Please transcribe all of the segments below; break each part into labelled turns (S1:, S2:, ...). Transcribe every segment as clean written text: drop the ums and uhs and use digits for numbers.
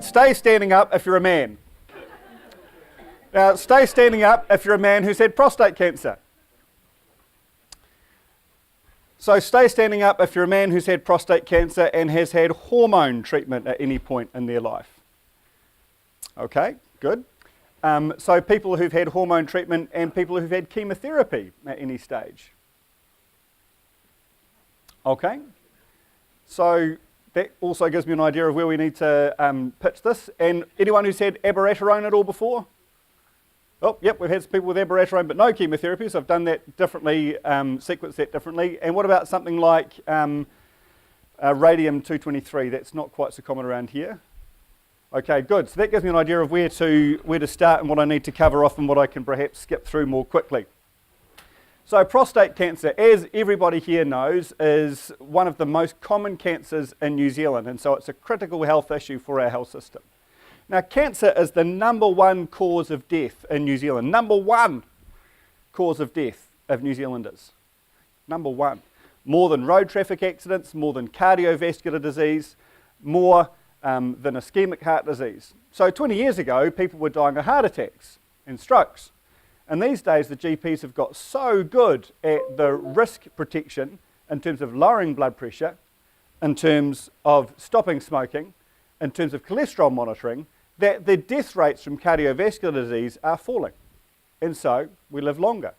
S1: stay standing up if you're a man. Now, stay standing up if you're a man who's had prostate cancer. So stay standing up if you're a man who's had prostate cancer and has had hormone treatment at any point in their life. Okay, good. So people who've had hormone treatment and people who've had chemotherapy at any stage. Okay, so that also gives me an idea of where we need to pitch this. And anyone who's had abiraterone at all before? Oh, yep, we've had some people with abiraterone but no chemotherapy, so I've done that differently, sequenced that differently. And what about something like radium-223? That's not quite so common around here. Okay, good. So that gives me an idea of where to start and what I need to cover off and what I can perhaps skip through more quickly. So prostate cancer, as everybody here knows, is one of the most common cancers in New Zealand, and so it's a critical health issue for our health system. Now, cancer is the #1 cause of death in New Zealand. #1 cause of death of New Zealanders. #1. More than road traffic accidents, more than cardiovascular disease, more than ischemic heart disease. So 20 years ago, people were dying of heart attacks and strokes. And these days, the GPs have got so good at the risk protection in terms of lowering blood pressure, in terms of stopping smoking, in terms of cholesterol monitoring, that the death rates from cardiovascular disease are falling. And so we live longer.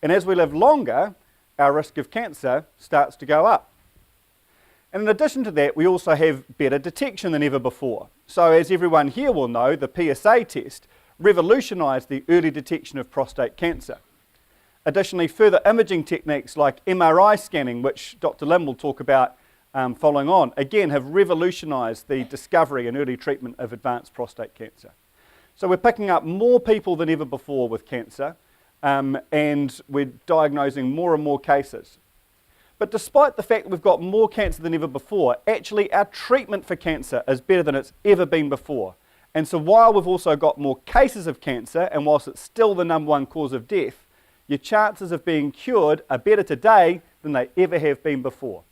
S1: And as we live longer, our risk of cancer starts to go up. And in addition to that, we also have better detection than ever before. So as everyone here will know, the PSA test revolutionised the early detection of prostate cancer. Additionally, further imaging techniques like MRI scanning, which Dr. Lim will talk about following on, again have revolutionised the discovery and early treatment of advanced prostate cancer. So we're picking up more people than ever before with cancer, and we're diagnosing more and more cases. But despite the fact that we've got more cancer than ever before, actually our treatment for cancer is better than it's ever been before. And so while we've also got more cases of cancer, and whilst it's still the #1 cause of death, your chances of being cured are better today than they ever have been before.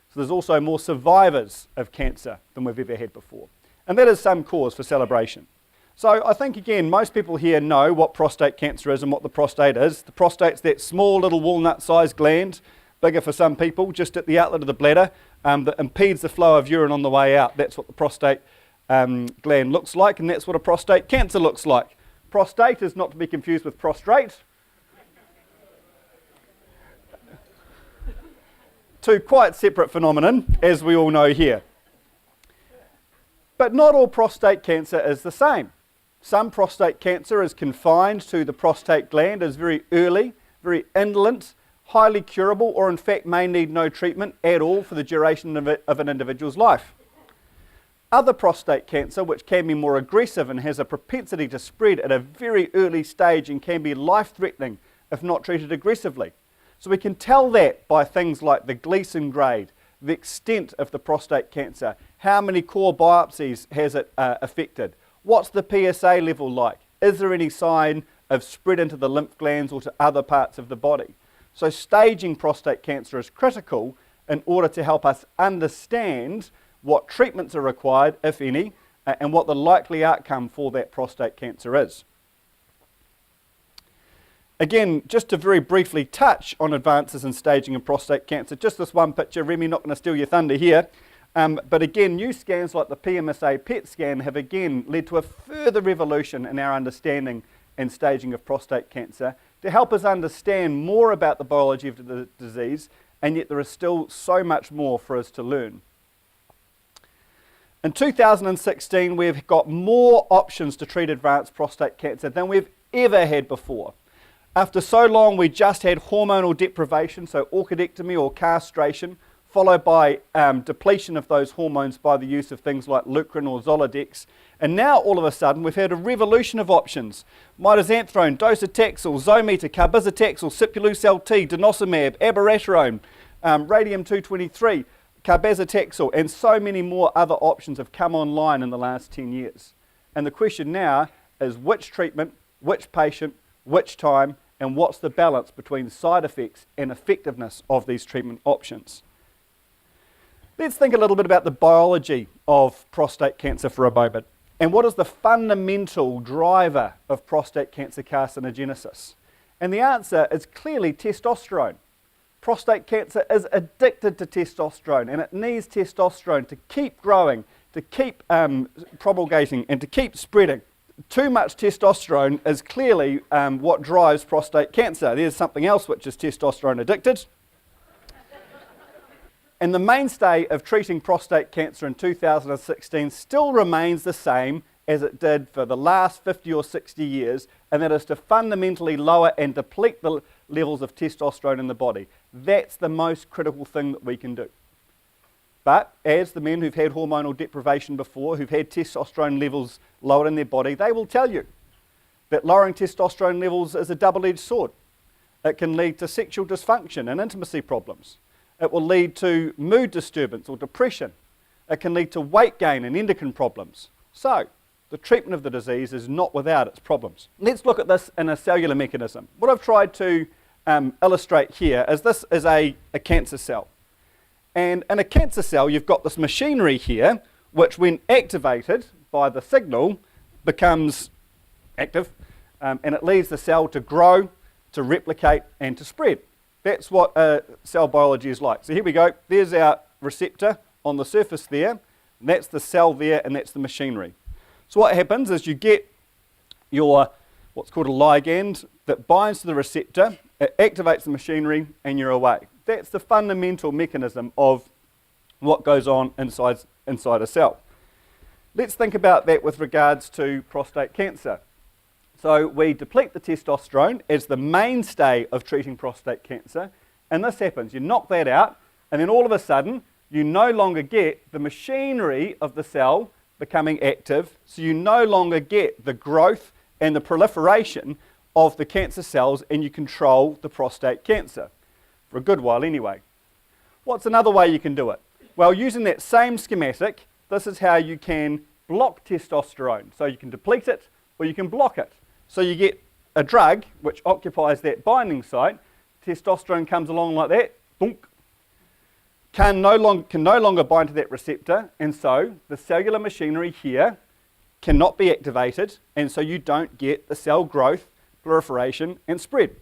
S1: So there's also more survivors of cancer than we've ever had before. And that is some cause for celebration. So I think, again, most people here know what prostate cancer is and what the prostate is. The prostate's that small little walnut-sized gland, bigger for some people, just at the outlet of the bladder, that impedes the flow of urine on the way out. That's what the prostate gland looks like, and that's what a prostate cancer looks like. Prostate is not to be confused with prostrate. Two quite separate phenomenon, as we all know here. But not all prostate cancer is the same. Some prostate cancer is confined to the prostate gland, is very early, very indolent, highly curable, or in fact may need no treatment at all for the duration of an individual's life. Other prostate cancer, which can be more aggressive and has a propensity to spread at a very early stage and can be life-threatening if not treated aggressively. So we can tell that by things like the Gleason grade, the extent of the prostate cancer, how many core biopsies has it affected, what's the PSA level like, is there any sign of spread into the lymph glands or to other parts of the body. So staging prostate cancer is critical in order to help us understand what treatments are required, if any, and what the likely outcome for that prostate cancer is. Again, just to very briefly touch on advances in staging of prostate cancer, just this one picture, Remy, not going to steal your thunder here, but again, new scans like the PMSA PET scan have again led to a further revolution in our understanding and staging of prostate cancer to help us understand more about the biology of the disease, and yet there is still so much more for us to learn. In 2016, we've got more options to treat advanced prostate cancer than we've ever had before. After so long, we just had hormonal deprivation, so orchidectomy or castration, followed by depletion of those hormones by the use of things like Leukerin or Zoladex. And now, all of a sudden, we've had a revolution of options. Mitoxantrone, docetaxel, Zometa, carbizitaxel, Sipuleucel-T, denosumab, abiraterone, radium-223, carbazitaxel, and so many more other options have come online in the last 10 years. And the question now is which treatment, which patient, which time, and what's the balance between side effects and effectiveness of these treatment options. Let's think a little bit about the biology of prostate cancer for a moment. And what is the fundamental driver of prostate cancer carcinogenesis? And the answer is clearly testosterone. Prostate cancer is addicted to testosterone, and it needs testosterone to keep growing, to keep propagating, and to keep spreading. Too much testosterone is clearly what drives prostate cancer. There's something else which is testosterone addicted. And the mainstay of treating prostate cancer in 2016 still remains the same as it did for the last 50 or 60 years, and that is to fundamentally lower and deplete the levels of testosterone in the body. That's the most critical thing that we can do. But as the men who've had hormonal deprivation before, who've had testosterone levels lowered in their body, they will tell you that lowering testosterone levels is a double-edged sword. It can lead to sexual dysfunction and intimacy problems. It will lead to mood disturbance or depression. It can lead to weight gain and endocrine problems. So, the treatment of the disease is not without its problems. Let's look at this in a cellular mechanism. What I've tried to illustrate here is this is a cancer cell. And in a cancer cell, you've got this machinery here, which when activated by the signal, becomes active, and it leads the cell to grow, to replicate, and to spread. That's what cell biology is like. So here we go. There's our receptor on the surface there. That's the cell there, and that's the machinery. So what happens is you get your what's called a ligand that binds to the receptor, it activates the machinery, and you're away. That's the fundamental mechanism of what goes on inside a cell. Let's think about that with regards to prostate cancer. So we deplete the testosterone as the mainstay of treating prostate cancer, and this happens. You knock that out, and then all of a sudden, you no longer get the machinery of the cell becoming active, so you no longer get the growth and the proliferation of the cancer cells, and you control the prostate cancer. For a good while anyway. What's another way you can do it? Well, using that same schematic, this is how you can block testosterone. So you can deplete it, or you can block it. So you get a drug which occupies that binding site, testosterone comes along like that, boonk, can no longer bind to that receptor, and so the cellular machinery here cannot be activated, and so you don't get the cell growth, proliferation, and spread.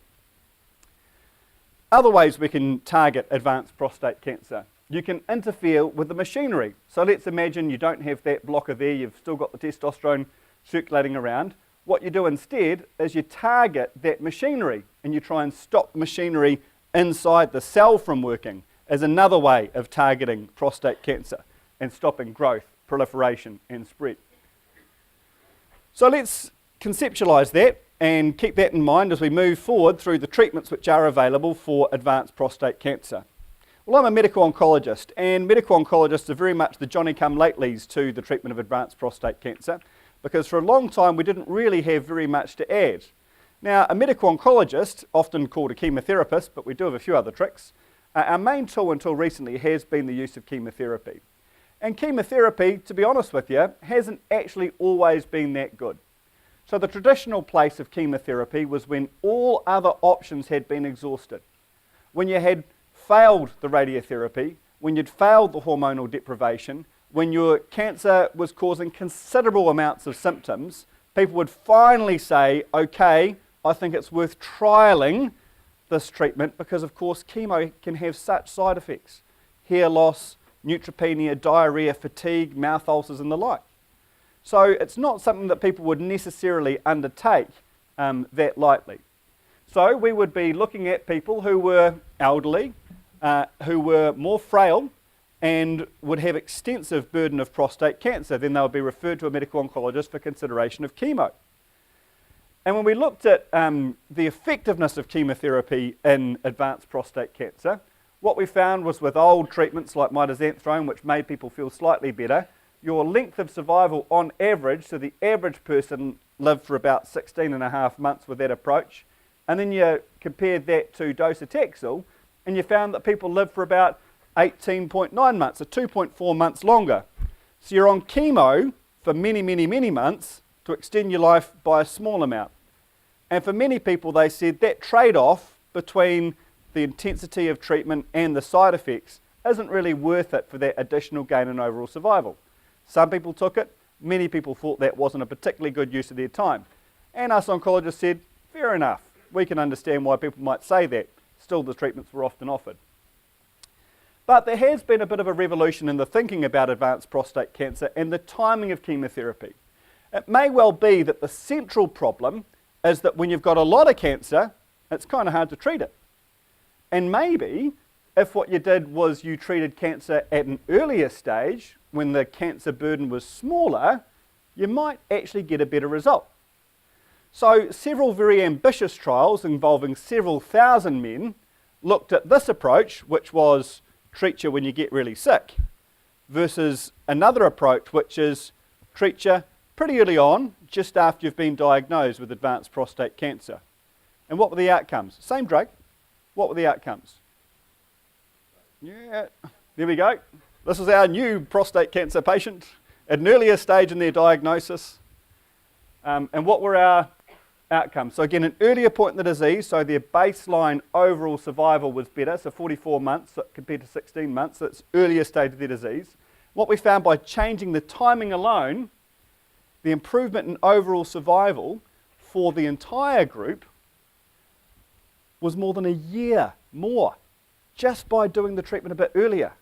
S1: Other ways we can target advanced prostate cancer. You can interfere with the machinery. So let's imagine you don't have that blocker there, you've still got the testosterone circulating around. What you do instead is you target that machinery and you try and stop the machinery inside the cell from working as another way of targeting prostate cancer and stopping growth, proliferation and spread. So let's conceptualize that and keep that in mind as we move forward through the treatments which are available for advanced prostate cancer. Well, I'm a medical oncologist, and medical oncologists are very much the Johnny-come-latelys to the treatment of advanced prostate cancer, because for a long time we didn't really have very much to add. Now, a medical oncologist, often called a chemotherapist, but we do have a few other tricks, our main tool until recently has been the use of chemotherapy. And chemotherapy, to be honest with you, hasn't actually always been that good. So the traditional place of chemotherapy was when all other options had been exhausted. When you had failed the radiotherapy, when you'd failed the hormonal deprivation, when your cancer was causing considerable amounts of symptoms, people would finally say, okay, I think it's worth trialling this treatment because, of course, chemo can have such side effects. Hair loss, neutropenia, diarrhea, fatigue, mouth ulcers and the like. So it's not something that people would necessarily undertake that lightly. So we would be looking at people who were elderly, who were more frail, and would have extensive burden of prostate cancer. Then they would be referred to a medical oncologist for consideration of chemo. And when we looked at the effectiveness of chemotherapy in advanced prostate cancer, what we found was with old treatments like mitoxantrone, which made people feel slightly better, your length of survival on average, so the average person lived for about 16.5 months with that approach, and then you compared that to docetaxel, and you found that people lived for about 18.9 months, so 2.4 months longer. So you're on chemo for many, many, many months to extend your life by a small amount. And for many people, they said that trade-off between the intensity of treatment and the side effects isn't really worth it for that additional gain in overall survival. Some people took it, many people thought that wasn't a particularly good use of their time. And us oncologists said, fair enough, we can understand why people might say that. Still, the treatments were often offered. But there has been a bit of a revolution in the thinking about advanced prostate cancer and the timing of chemotherapy. It may well be that the central problem is that when you've got a lot of cancer, it's kind of hard to treat it. And maybe if what you did was you treated cancer at an earlier stage, when the cancer burden was smaller, you might actually get a better result. So several very ambitious trials involving several thousand men looked at this approach, which was treat you when you get really sick, versus another approach, which is treat you pretty early on, just after you've been diagnosed with advanced prostate cancer. And what were the outcomes? Same drug. What were the outcomes? Yeah, there we go. This is our new prostate cancer patient at an earlier stage in their diagnosis. And what were our outcomes? So again, an earlier point in the disease, so their baseline overall survival was better, so 44 months compared to 16 months, so it's earlier stage of their disease. What we found by changing the timing alone, the improvement in overall survival for the entire group was more than a year more, just by doing the treatment a bit earlier.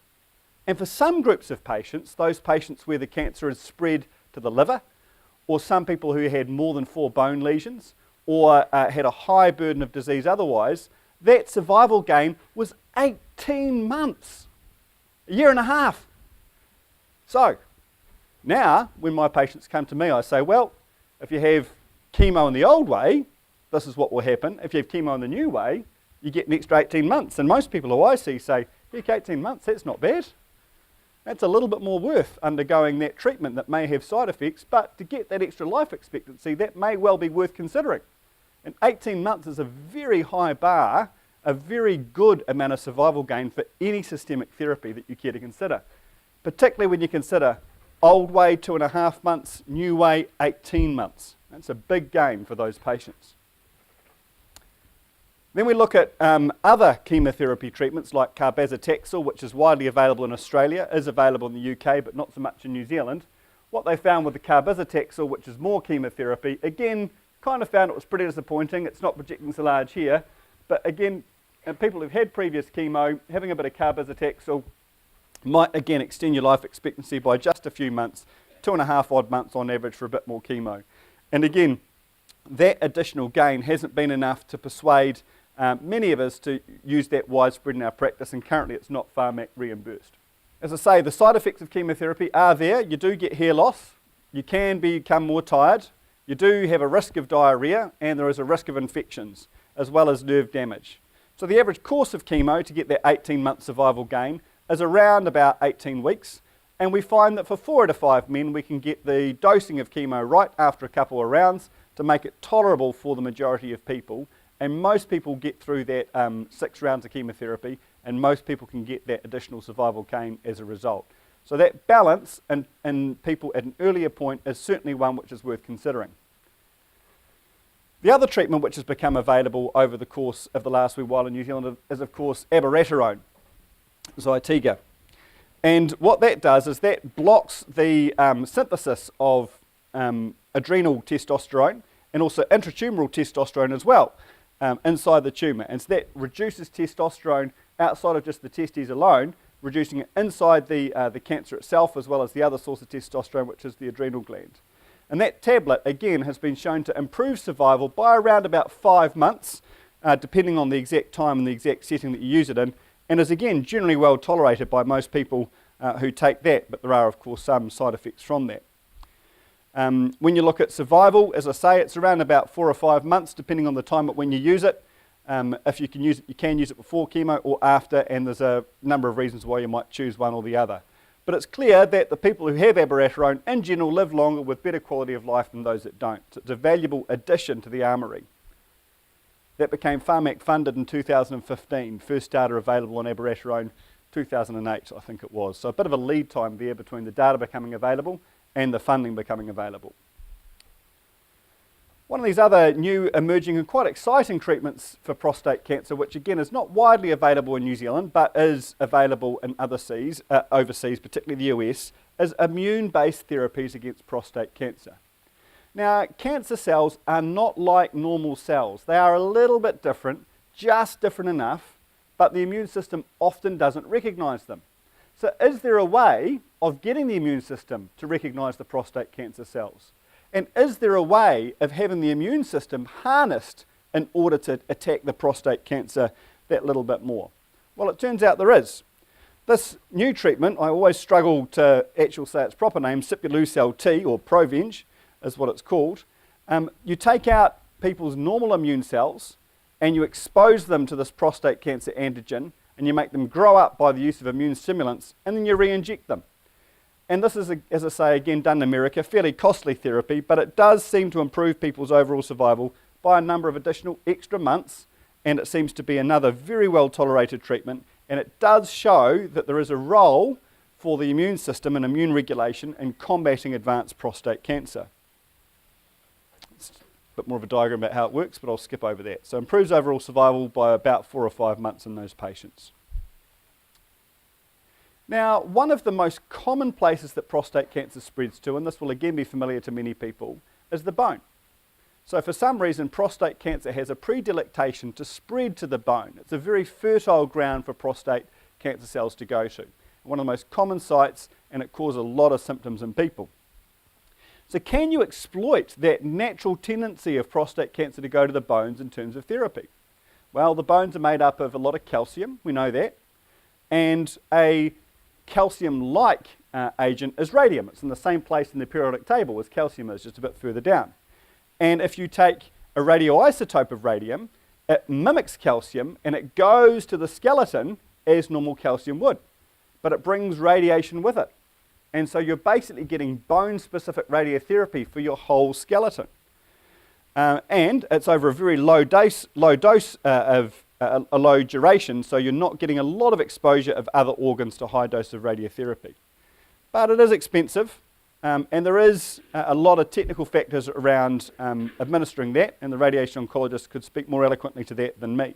S1: And for some groups of patients, those patients where the cancer has spread to the liver, or some people who had more than 4 bone lesions, or had a high burden of disease otherwise, that survival gain was 18 months, a year and a half. So, now, when my patients come to me, I say, well, if you have chemo in the old way, this is what will happen. If you have chemo in the new way, you get an extra 18 months. And most people who I see say, heck, 18 months, that's not bad. That's a little bit more worth undergoing that treatment that may have side effects, but to get that extra life expectancy, that may well be worth considering. And 18 months is a very high bar, a very good amount of survival gain for any systemic therapy that you care to consider, particularly when you consider old way 2.5 months, new way 18 months. That's a big gain for those patients. Then we look at other chemotherapy treatments like carbazitaxel, which is widely available in Australia, is available in the UK, but not so much in New Zealand. What they found with the carbazitaxel, which is more chemotherapy, again, kind of found it was pretty disappointing. It's not projecting so large here, but again, people who've had previous chemo, having a bit of carbazitaxel might again extend your life expectancy by just a few months, 2.5 odd months on average for a bit more chemo. And again, that additional gain hasn't been enough to persuade many of us to use that widespread in our practice, and currently it's not pharmac reimbursed. As I say, the side effects of chemotherapy are there. You do get hair loss, you can become more tired, you do have a risk of diarrhea, and there is a risk of infections, as well as nerve damage. So the average course of chemo to get that 18-month survival gain is around about 18 weeks, and we find that for 4 out of 5 men we can get the dosing of chemo right after a couple of rounds to make it tolerable for the majority of people. And most people get through that 6 rounds of chemotherapy, and most people can get that additional survival gain as a result. So that balance in people at an earlier point is certainly one which is worth considering. The other treatment which has become available over the course of the last wee while in New Zealand is, of course, abiraterone, Zytiga. And what that does is that blocks the synthesis of adrenal testosterone and also intratumoral testosterone as well. Inside the tumour, and so that reduces testosterone outside of just the testes alone, reducing it inside the cancer itself, as well as the other source of testosterone, which is the adrenal gland. And that tablet, again, has been shown to improve survival by around about 5 months, depending on the exact time and the exact setting that you use it in, and is again generally well tolerated by most people who take that, but there are of course some side effects from that. When you look at survival, as I say, it's around about 4 or 5 months, depending on the time when you use it. If you can use it, you can use it before chemo or after, and there's a number of reasons why you might choose one or the other. But it's clear that the people who have abiraterone in general live longer with better quality of life than those that don't. So it's a valuable addition to the armoury. That became pharmac funded in 2015, first data available on abiraterone 2008, I think it was. So a bit of a lead time there between the data becoming available and the funding becoming available. One of these other new emerging and quite exciting treatments for prostate cancer, which again is not widely available in New Zealand but is available in other overseas, particularly the US, is immune-based therapies against prostate cancer. Now, cancer cells are not like normal cells. They are a little bit different, just different enough, but the immune system often doesn't recognise them. So is there a way of getting the immune system to recognise the prostate cancer cells? And is there a way of having the immune system harnessed in order to attack the prostate cancer that little bit more? Well, it turns out there is. This new treatment, I always struggle to actually say its proper name, Sipuleucel T, or Provenge, is what it's called. You take out people's normal immune cells and you expose them to this prostate cancer antigen and you make them grow up by the use of immune stimulants and then you re-inject them. And this is, as I say, again, done in America, fairly costly therapy, but it does seem to improve people's overall survival by a number of additional extra months, and it seems to be another very well tolerated treatment, and it does show that there is a role for the immune system and immune regulation in combating advanced prostate cancer. It's a bit more of a diagram about how it works, but I'll skip over that. So improves overall survival by about 4 or 5 months in those patients. Now, one of the most common places that prostate cancer spreads to, and this will again be familiar to many people, is the bone. So for some reason, prostate cancer has a predilection to spread to the bone. It's a very fertile ground for prostate cancer cells to go to. One of the most common sites, and it causes a lot of symptoms in people. So can you exploit that natural tendency of prostate cancer to go to the bones in terms of therapy? Well, the bones are made up of a lot of calcium, we know that, and a calcium-like agent is radium. It's in the same place in the periodic table as calcium is, just a bit further down. And if you take a radioisotope of radium, it mimics calcium and it goes to the skeleton as normal calcium would, but it brings radiation with it. And so you're basically getting bone-specific radiotherapy for your whole skeleton. And it's over a very low dose of a low duration, so you're not getting a lot of exposure of other organs to high dose of radiotherapy. But it is expensive, and there is a lot of technical factors around administering that, and the radiation oncologist could speak more eloquently to that than me.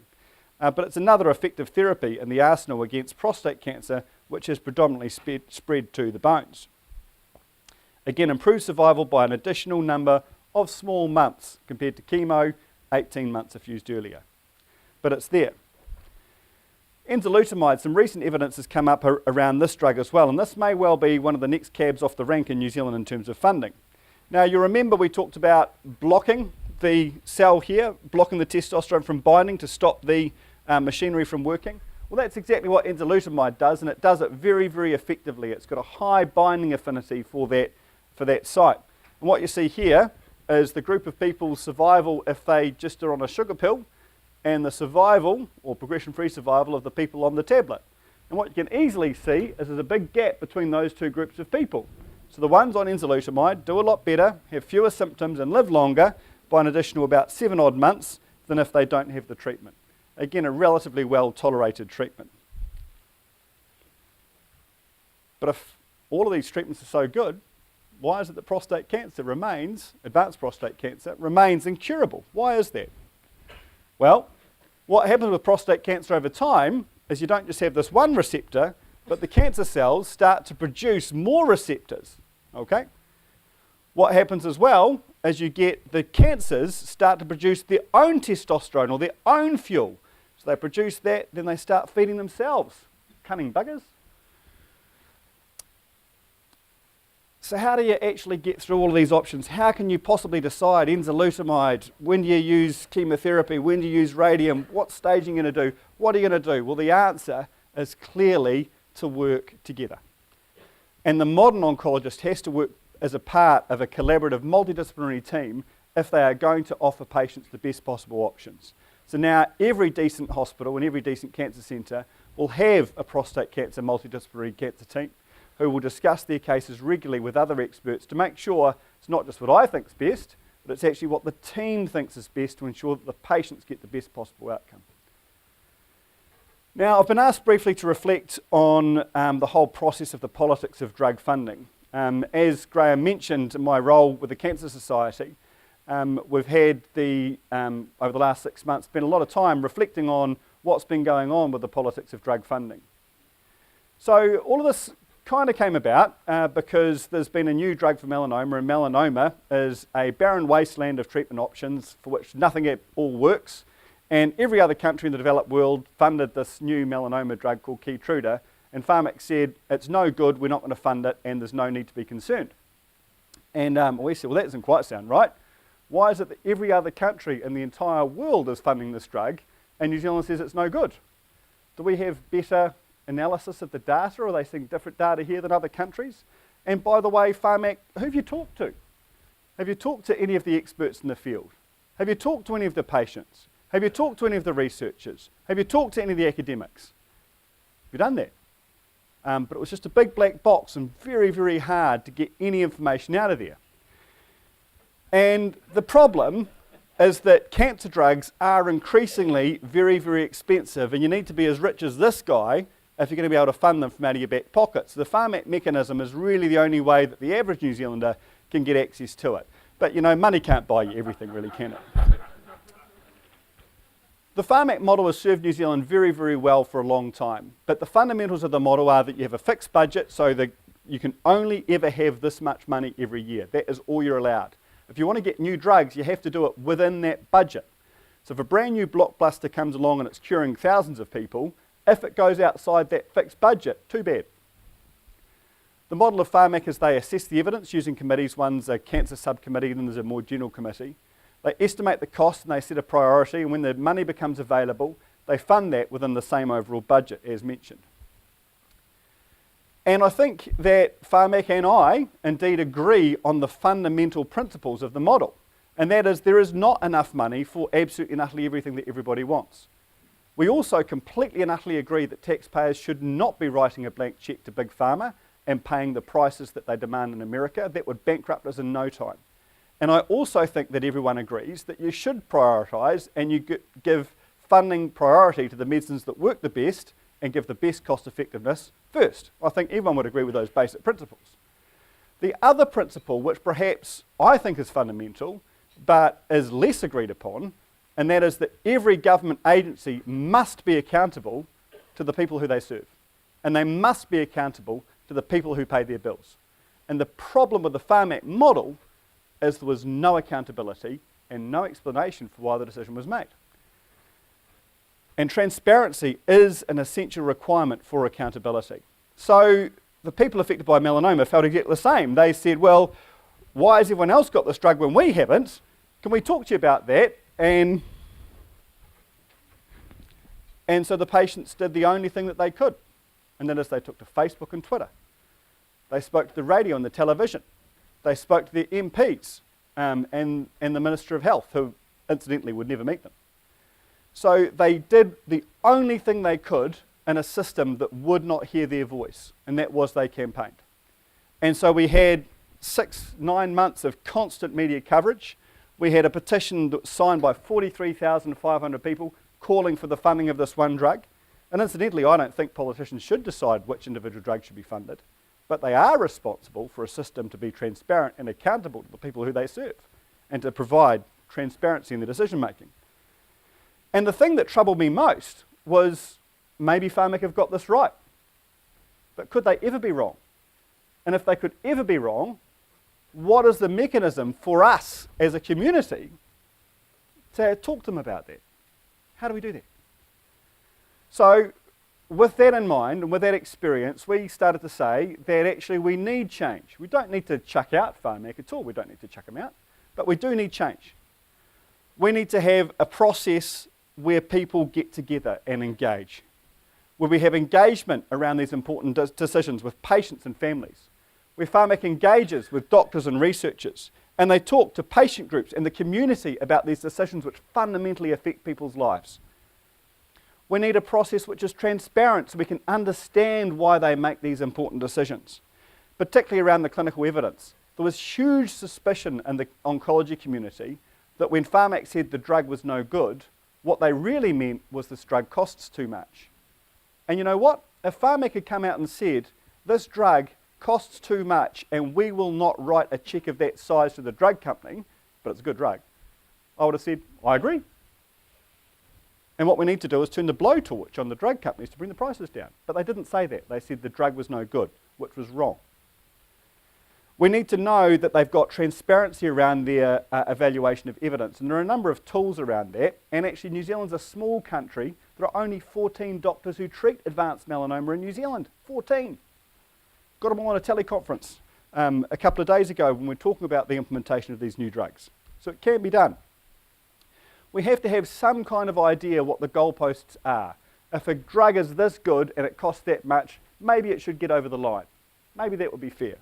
S1: But it's another effective therapy in the arsenal against prostate cancer, which is predominantly spread to the bones. Again, improves survival by an additional number of small months compared to chemo, 18 months if used earlier. But it's there. Enzalutamide, some recent evidence has come up around this drug as well, and this may well be one of the next cabs off the rank in New Zealand in terms of funding. Now, you remember we talked about blocking the cell here, blocking the testosterone from binding to stop the machinery from working. Well, that's exactly what enzalutamide does, and it does it very, very effectively. It's got a high binding affinity for that site. And what you see here is the group of people's survival if they just are on a sugar pill, and the survival, or progression-free survival, of the people on the tablet. And what you can easily see is there's a big gap between those two groups of people. So the ones on enzalutamide do a lot better, have fewer symptoms, and live longer by an additional about 7 odd months than if they don't have the treatment. Again, a relatively well-tolerated treatment. But if all of these treatments are so good, why is it that prostate cancer remains, advanced prostate cancer, remains incurable? Why is that? Well, what happens with prostate cancer over time is you don't just have this one receptor, but the cancer cells start to produce more receptors, okay? What happens as well is you get the cancers start to produce their own testosterone or their own fuel. So they produce that, then they start feeding themselves. Cunning buggers. So how do you actually get through all of these options? How can you possibly decide enzalutamide? When do you use chemotherapy? When do you use radium? What stage are you going to do? What are you going to do? Well, the answer is clearly to work together. And the modern oncologist has to work as a part of a collaborative multidisciplinary team if they are going to offer patients the best possible options. So now every decent hospital and every decent cancer centre will have a prostate cancer multidisciplinary cancer team who will discuss their cases regularly with other experts to make sure it's not just what I think is best, but it's actually what the team thinks is best to ensure that the patients get the best possible outcome. Now, I've been asked briefly to reflect on the whole process of the politics of drug funding. As Graham mentioned, in my role with the Cancer Society, we've had over the last 6 months, spent a lot of time reflecting on what's been going on with the politics of drug funding. So all of this kind of came about because there's been a new drug for melanoma, and melanoma is a barren wasteland of treatment options for which nothing at all works. And every other country in the developed world funded this new melanoma drug called Keytruda, and Pharmac said, it's no good, we're not going to fund it, and there's no need to be concerned. And we said, well, that doesn't quite sound right. Why is it that every other country in the entire world is funding this drug, and New Zealand says it's no good? Do we have better analysis of the data, or are they seeing different data here than other countries? And by the way, Pharmac, who have you talked to? Have you talked to any of the experts in the field? Have you talked to any of the patients? Have you talked to any of the researchers? Have you talked to any of the academics? Have you done that? But it was just a big black box and very, very hard to get any information out of there. And the problem is that cancer drugs are increasingly very, very expensive, and you need to be as rich as this guy if you're going to be able to fund them from out of your back pockets. The Pharmac mechanism is really the only way that the average New Zealander can get access to it. But you know, money can't buy you everything, really, can it? The Pharmac model has served New Zealand very, very well for a long time, but the fundamentals of the model are that you have a fixed budget, so that you can only ever have this much money every year. That is all you're allowed. If you want to get new drugs, you have to do it within that budget. So if a brand new blockbuster comes along and it's curing thousands of people, if it goes outside that fixed budget, too bad. The model of Pharmac is they assess the evidence using committees. One's a cancer subcommittee, then there's a more general committee. They estimate the cost and they set a priority, and when the money becomes available, they fund that within the same overall budget as mentioned. And I think that Pharmac and I indeed agree on the fundamental principles of the model, and that is there is not enough money for absolutely and utterly everything that everybody wants. We also completely and utterly agree that taxpayers should not be writing a blank cheque to Big Pharma and paying the prices that they demand in America. That would bankrupt us in no time. And I also think that everyone agrees that you should prioritise and you give funding priority to the medicines that work the best and give the best cost effectiveness first. I think everyone would agree with those basic principles. The other principle, which perhaps I think is fundamental, but is less agreed upon, and that is that every government agency must be accountable to the people who they serve. And they must be accountable to the people who pay their bills. And the problem with the Pharmac model is there was no accountability and no explanation for why the decision was made. And transparency is an essential requirement for accountability. So the people affected by melanoma felt exactly the same. They said, well, why has everyone else got this drug when we haven't? Can we talk to you about that? And so the patients did the only thing that they could, and that is they took to Facebook and Twitter. They spoke to the radio and the television. They spoke to their MPs and the Minister of Health, who incidentally would never meet them. So they did the only thing they could in a system that would not hear their voice, and that was they campaigned. And so we had 9 months of constant media coverage. We had a petition that was signed by 43,500 people calling for the funding of this one drug. And incidentally, I don't think politicians should decide which individual drug should be funded, but they are responsible for a system to be transparent and accountable to the people who they serve and to provide transparency in the decision making. And the thing that troubled me most was maybe Pharmac have got this right, but could they ever be wrong? And if they could ever be wrong, what is the mechanism for us as a community to talk to them about that? How do we do that? So with that in mind and with that experience, we started to say that actually we need change. We don't need to chuck out Pharmac at all. We don't need to chuck them out, but we do need change. We need to have a process where people get together and engage, where we have engagement around these important decisions with patients and families, where Pharmac engages with doctors and researchers, and they talk to patient groups and the community about these decisions which fundamentally affect people's lives. We need a process which is transparent so we can understand why they make these important decisions, particularly around the clinical evidence. There was huge suspicion in the oncology community that when Pharmac said the drug was no good, what they really meant was this drug costs too much. And you know what? If Pharmac had come out and said, this drug costs too much and we will not write a cheque of that size to the drug company, but it's a good drug, I would have said, I agree. And what we need to do is turn the blowtorch on the drug companies to bring the prices down. But they didn't say that. They said the drug was no good, which was wrong. We need to know that they've got transparency around their evaluation of evidence. And there are a number of tools around that. And actually, New Zealand's a small country. There are only 14 doctors who treat advanced melanoma in New Zealand. 14. Got them all on a teleconference a couple of days ago when we were talking about the implementation of these new drugs. So it can be done. We have to have some kind of idea what the goalposts are. If a drug is this good and it costs that much, maybe it should get over the line. Maybe that would be fair.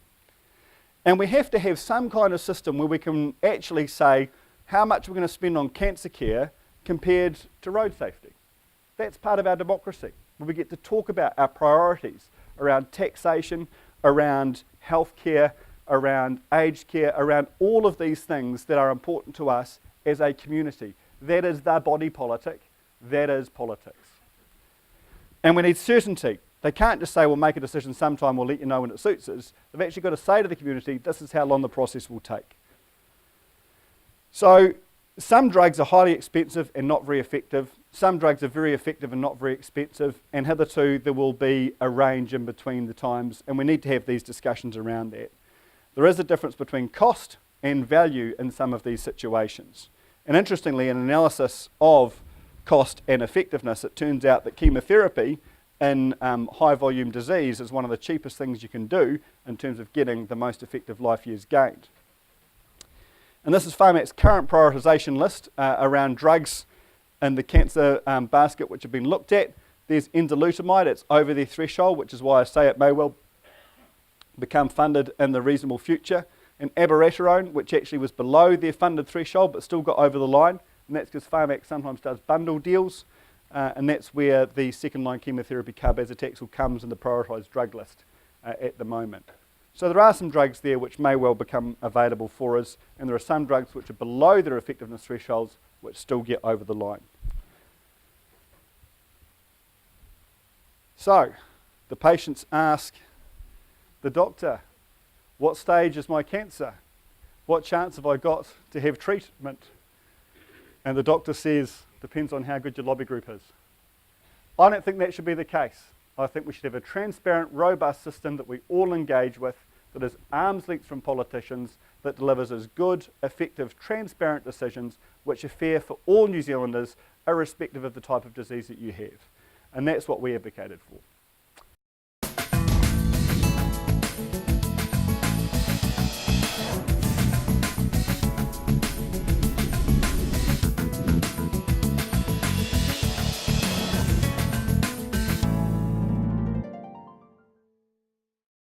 S1: And we have to have some kind of system where we can actually say how much we're going to spend on cancer care compared to road safety. That's part of our democracy, where we get to talk about our priorities around taxation, around healthcare, around aged care, around all of these things that are important to us as a community. That is the body politic. That is politics. And we need certainty. They can't just say, we'll make a decision sometime, we'll let you know when it suits us. They've actually got to say to the community, this is how long the process will take. So some drugs are highly expensive and not very effective. Some drugs are very effective and not very expensive. And hitherto, there will be a range in between the times. And we need to have these discussions around that. There is a difference between cost and value in some of these situations. And interestingly, in an analysis of cost and effectiveness, it turns out that chemotherapy in high volume disease is one of the cheapest things you can do in terms of getting the most effective life years gained. And this is Pharmac's current prioritisation list around drugs in the cancer basket which have been looked at. There's enzalutamide, it's over their threshold, which is why I say it may well become funded in the reasonable future. And abiraterone, which actually was below their funded threshold but still got over the line, and that's because Pharmac sometimes does bundle deals, and that's where the second-line chemotherapy cabazitaxel comes in the prioritised drug list at the moment. So there are some drugs there which may well become available for us, and there are some drugs which are below their effectiveness thresholds which still get over the line. So the patients ask the doctor, what stage is my cancer? What chance have I got to have treatment? And the doctor says, depends on how good your lobby group is. I don't think that should be the case. I think we should have a transparent, robust system that we all engage with, that is arm's length from politicians, that delivers as good, effective, transparent decisions which are fair for all New Zealanders, irrespective of the type of disease that you have. And that's what we advocated for.